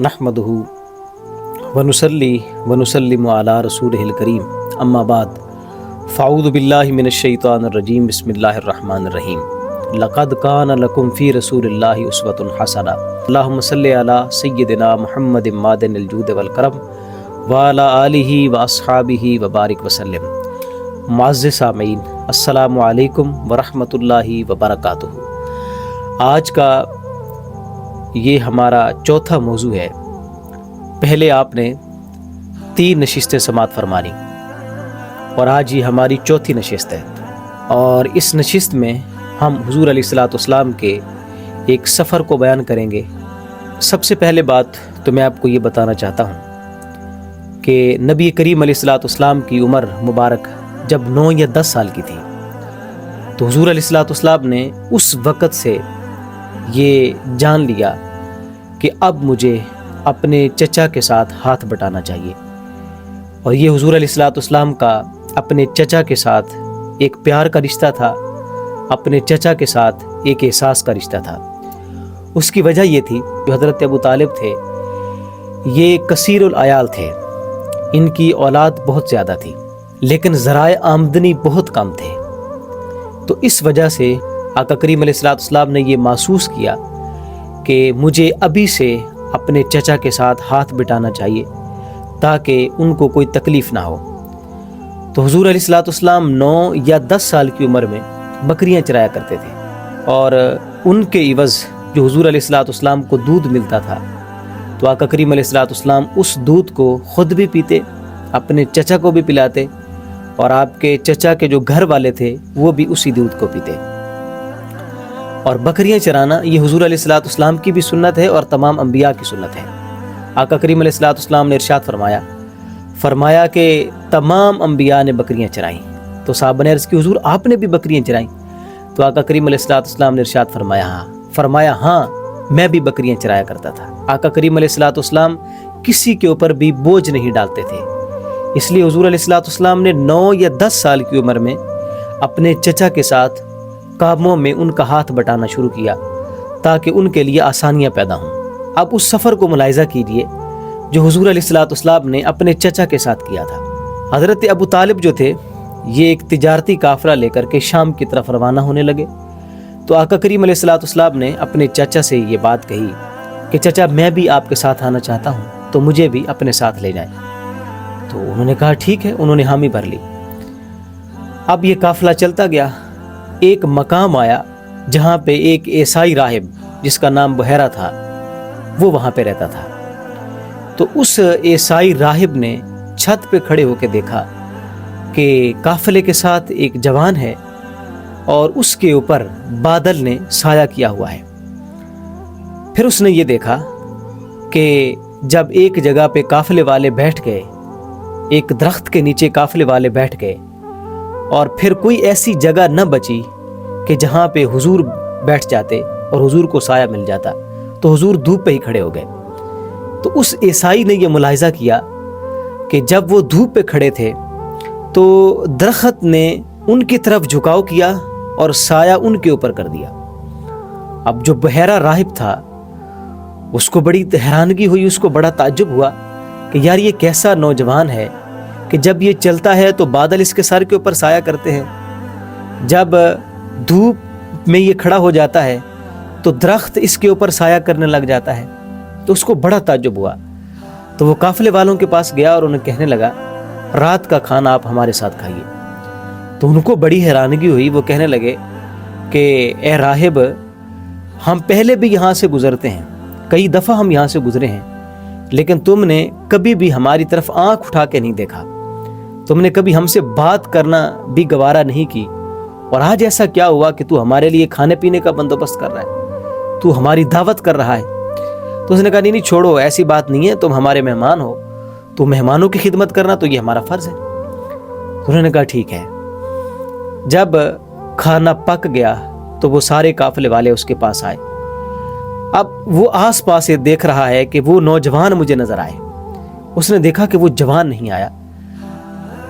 नहमदुहु वनुसल्ली वनुसल्लिमु अला रसूलिहिल करीम अम्मा बाद फ़अऊज़ु बिल्लाहि मिनश्शैतानिर रजीम बिस्मिल्लाहिर रहमानिर रहीम लक़द कान लकुम फ़ी रसूलिल्लाहि उस्वतुन हसना अल्लाहुम्मा सल्लि अला सय्यिदिना मुहम्मदिन मादिनिल जूद वल करम व अला आलिहि व अस्हाबिहि व बारिक वसल्लम। मुअज़्ज़िज़ सामीन, अस्सलामु अलैकुम व रहमतुल्लाहि व बरकातुहू। आज का ये हमारा चौथा मौजू है। पहले आपने 3 नशिस्तें समात फरमानी और आज ये हमारी चौथी नशिस्त है। और इस नशिस्त में हम हुज़ूर अलैहिस्सलाम के एक सफ़र को बयान करेंगे। सबसे पहले बात तो मैं आपको ये बताना चाहता हूँ कि नबी करीम अलैहिस्सलाम की उम्र मुबारक जब 9 या 10 साल की थी तो हुज़ूर अलैहिस्सलाम ने उस वक़्त से ये जान लिया कि अब मुझे अपने चचा के साथ हाथ बटाना चाहिए। और ये हुज़ूर अलैहिस्सलाम का अपने चचा के साथ एक प्यार का रिश्ता था, अपने चचा के साथ एक एहसास का रिश्ता था। उसकी वजह ये थी जो हज़रत अबू तालिब थे, ये कसीरुल अयाल थे, इनकी औलाद बहुत ज़्यादा थी लेकिन ज़राए आमदनी बहुत कम थे। तो इस वजह से आका करीम अलैहिस्सलाम ने ये महसूस किया कि मुझे अभी से अपने चचा के साथ हाथ बिठाना चाहिए ताकि उनको कोई तकलीफ़ ना हो। तो हुज़ूर अलैहिस्सलाम 9 या 10 साल की उम्र में बकरियां चराया करते थे और उनके इवज़ जो हुज़ूर अलैहिस्सलाम को दूध मिलता था तो आका करीम अलैहिस्सलाम उस दूध को ख़ुद भी पीते, अपने चचा को भी पिलाते और आपके चचा के जो घर वाले थे वो भी उसी दूध को पीते। और बकरियां चराना ये हुज़ूर अलैहिस्सलाम की भी सुन्नत है और तमाम अंबिया की सुन्नत है। आका करीम अलैहिस्सलाम ने इरशाद फरमाया कि तमाम अंबिया ने बकरियां चराई। तो साहबा ने अर्ज़ की, हुज़ूर आपने भी बकरियां चराई? तो आका करीम अलैहिस्सलाम ने इरशाद फरमाया हाँ, मैं भी बकरियां चराया करता था। आका करीम अलैहिस्सलाम किसी के ऊपर भी बोझ नहीं डालते थे, इसलिए हुज़ूर अलैहिस्सलाम ने 9 या 10 साल की उम्र में अपने चचा के साथ कामों में उनका हाथ बटाना शुरू किया ताकि उनके लिए आसानियां पैदा हों। अब उस सफ़र को मुलाहिज़ा कीजिए जो हुज़ूर अलैहिस्सलाम ने अपने चचा के साथ किया था। हज़रत अबू तालिब जो थे ये एक तिजारती काफ़िला लेकर के शाम की तरफ रवाना होने लगे। तो आका करीम अलैहिस्सलाम ने अपने चाचा से ये बात कही कि चाचा मैं भी आपके साथ आना चाहता हूँ, तो मुझे भी अपने साथ ले जाएं। तो उन्होंने कहा ठीक है, उन्होंने हामी भर ली। अब ये काफ़िला चलता गया, एक मकाम आया जहाँ पे एक ईसाई राहिब जिसका नाम बहेरा था वो वहाँ पे रहता था। तो उस ईसाई राहिब ने छत पे खड़े होकर देखा कि काफ़िले के साथ एक जवान है और उसके ऊपर बादल ने साया किया हुआ है। फिर उसने ये देखा कि जब एक जगह पे काफ़िले वाले बैठ गए, एक दरख्त के नीचे काफ़िले वाले बैठ गए और फिर कोई ऐसी जगह न बची कि जहाँ पे हुजूर बैठ जाते और हुजूर को साया मिल जाता, तो हुजूर धूप पे ही खड़े हो गए। तो उस ईसाई ने यह मुलाहिज़ा किया कि जब वो धूप पे खड़े थे तो दरख्त ने उनकी तरफ झुकाव किया और साया उनके ऊपर कर दिया। अब जो बहेरा राहिब था उसको बड़ी हैरानगी हुई, उसको बड़ा ताज्जुब हुआ कि यार ये कैसा नौजवान है कि जब ये चलता है तो बादल इसके सर के ऊपर साया करते हैं, जब धूप में ये खड़ा हो जाता है तो दरख्त इसके ऊपर साया करने लग जाता है। तो उसको बड़ा ताज्जुब हुआ। तो वो काफ़िले वालों के पास गया और उन्हें कहने लगा रात का खाना आप हमारे साथ खाइए। तो उनको बड़ी हैरानगी हुई। वो कहने लगे कि ए राहिब, हम पहले भी यहाँ से गुज़रते हैं, कई दफ़ा हम यहाँ से गुज़रे हैं, लेकिन तुमने कभी भी हमारी तरफ आँख उठा के नहीं देखा, तुमने कभी हमसे बात करना भी गवारा नहीं की, और आज ऐसा क्या हुआ कि तू हमारे लिए खाने पीने का बंदोबस्त कर रहा है, तू हमारी दावत कर रहा है। तो उसने कहा नहीं छोड़ो, ऐसी बात नहीं है, तुम हमारे मेहमान हो, तो मेहमानों की खिदमत करना तो ये हमारा फ़र्ज़ है। तो उन्होंने कहा ठीक है। जब खाना पक गया तो वो सारे काफ़िले वाले उसके पास आए। अब वो आस पास ये देख रहा है कि वो नौजवान मुझे नज़र आए। उसने देखा कि वो जवान नहीं आया,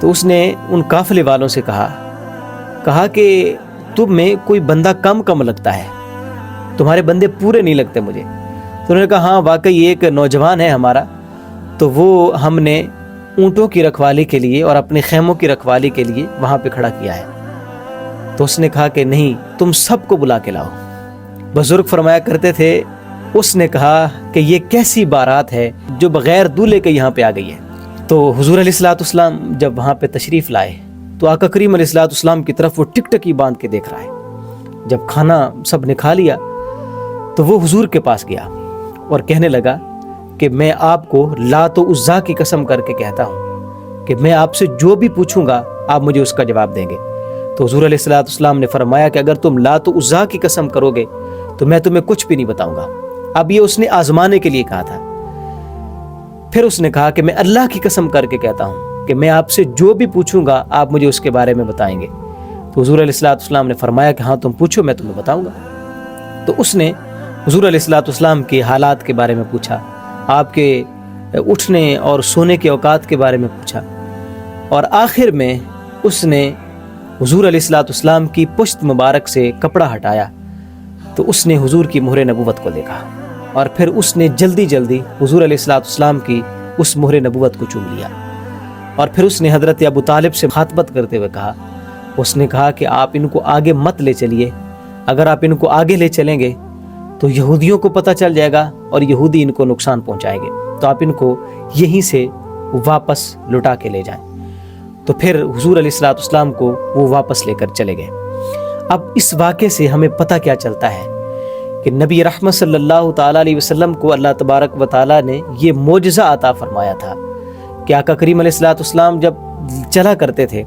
तो उसने उन काफ़िले वालों से कहा कि तुम में कोई बंदा कम लगता है, तुम्हारे बंदे पूरे नहीं लगते मुझे। تو انہوں نے کہا ہاں واقعی ایک نوجوان ہے ہمارا، تو وہ ہم نے اونٹوں کی رکھوالی کے لیے اور اپنے خیموں کی رکھوالی کے لیے وہاں پہ کھڑا کیا ہے۔ تو اس نے کہا کہ نہیں، تم سب کو بلا کے لاؤ۔ بزرگ فرمایا کرتے تھے، اس نے کہا کہ یہ کیسی بارات ہے جو بغیر دولہے کے یہاں پہ آ گئی ہے۔ تو حضور علیہ الصلوۃ والسلام جب وہاں پہ تشریف لائے تو آقا کریم علیہ الصلوۃ والسلام کی طرف وہ ٹک ٹکی باندھ کے دیکھ رہا ہے۔ جب کھانا سب نے کھا لیا تو وہ حضور کے پاس گیا اور کہنے لگا کہ میں آپ کو لات و عزیٰ کی قسم کر کے کہتا ہوں کہ میں آپ سے جو بھی پوچھوں گا آپ مجھے اس کا جواب دیں گے۔ تو حضور علیہ الصلوۃ والسلام نے فرمایا کہ اگر تم لات و عزیٰ کی قسم کرو گے تو میں تمہیں کچھ بھی نہیں بتاؤں گا۔ اب یہ اس نے آزمانے کے لیے کہا تھا۔ پھر اس نے کہا کہ میں اللہ کی قسم کر کے کہتا ہوں کہ میں آپ سے جو بھی پوچھوں گا آپ مجھے اس کے بارے میں بتائیں گے۔ تو حضور علیہ الصلوۃ والسلام نے فرمایا کہ ہاں تم پوچھو، میں تمہیں بتاؤں گا۔ تو اس نے حضور علیہ الصلوۃ والسلام کے حالات کے بارے میں پوچھا، آپ کے اٹھنے اور سونے کے اوقات کے بارے میں پوچھا، اور آخر میں اس نے حضور علیہ الصلوۃ والسلام کی پشت مبارک سے کپڑا ہٹایا تو اس نے حضور کی مہر نبوت کو دیکھا، اور پھر اس نے جلدی جلدی حضور علیہ الصلوۃ والسلام کی اس مہر نبوت کو چوم لیا، اور پھر اس نے حضرت ابو طالب سے مخاطبت کرتے ہوئے کہا، اس نے کہا کہ آپ ان کو آگے مت لے چلیے، اگر آپ ان کو آگے لے چلیں گے تو یہودیوں کو پتہ چل جائے گا اور یہودی ان کو نقصان پہنچائیں گے، تو آپ ان کو یہیں سے واپس لٹا کے لے جائیں۔ تو پھر حضور علیہ الصلوۃ والسلام کو وہ واپس لے کر چلے گئے۔ اب اس واقعے سے ہمیں پتہ کیا چلتا ہے کہ نبی رحمت صلی اللہ تعالیٰ علیہ وسلم کو اللہ تبارک و تعالیٰ نے یہ معجزہ عطا فرمایا تھا کہ آقا کریم علیہ الصلوۃ والسلام جب چلا کرتے تھے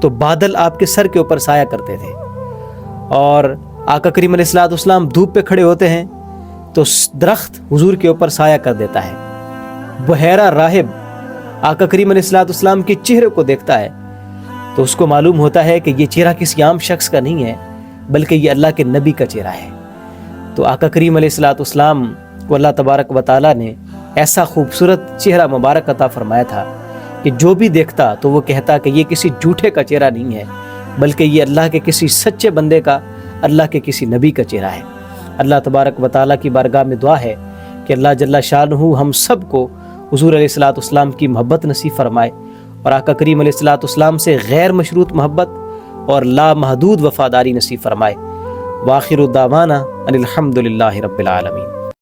تو بادل آپ کے سر کے اوپر سایہ کرتے تھے، اور آقا کریم علیہ الصلوۃ والسلام دھوپ پہ کھڑے ہوتے ہیں تو درخت حضور کے اوپر سایہ کر دیتا ہے۔ بحیرہ راہب آقا کریم علیہ الصلوۃ والسلام کے چہرے کو دیکھتا ہے تو اس کو معلوم ہوتا ہے کہ یہ چہرہ کسی عام شخص کا نہیں ہے بلکہ یہ اللہ کے نبی کا چہرہ ہے۔ تو آقا کریم علیہ الصلوۃ والسلام کو اللہ تبارک و تعالیٰ نے ایسا خوبصورت چہرہ مبارک عطا فرمایا تھا کہ جو بھی دیکھتا تو وہ کہتا کہ یہ کسی جھوٹے کا چہرہ نہیں ہے بلکہ یہ اللہ کے کسی سچے بندے کا، اللہ کے کسی نبی کا چہرہ ہے۔ اللہ تبارک و تعالیٰ کی بارگاہ میں دعا ہے کہ اللہ جل شانہ ہم سب کو حضور علیہ الصلوۃ والسلام کی محبت نصیب فرمائے، اور آقا کریم علیہ الصلوۃ والسلام سے غیر مشروط محبت اور لامحدود وفاداری نصیب فرمائے۔ وآخر دعوانا ان الحمد للہ رب العالمین۔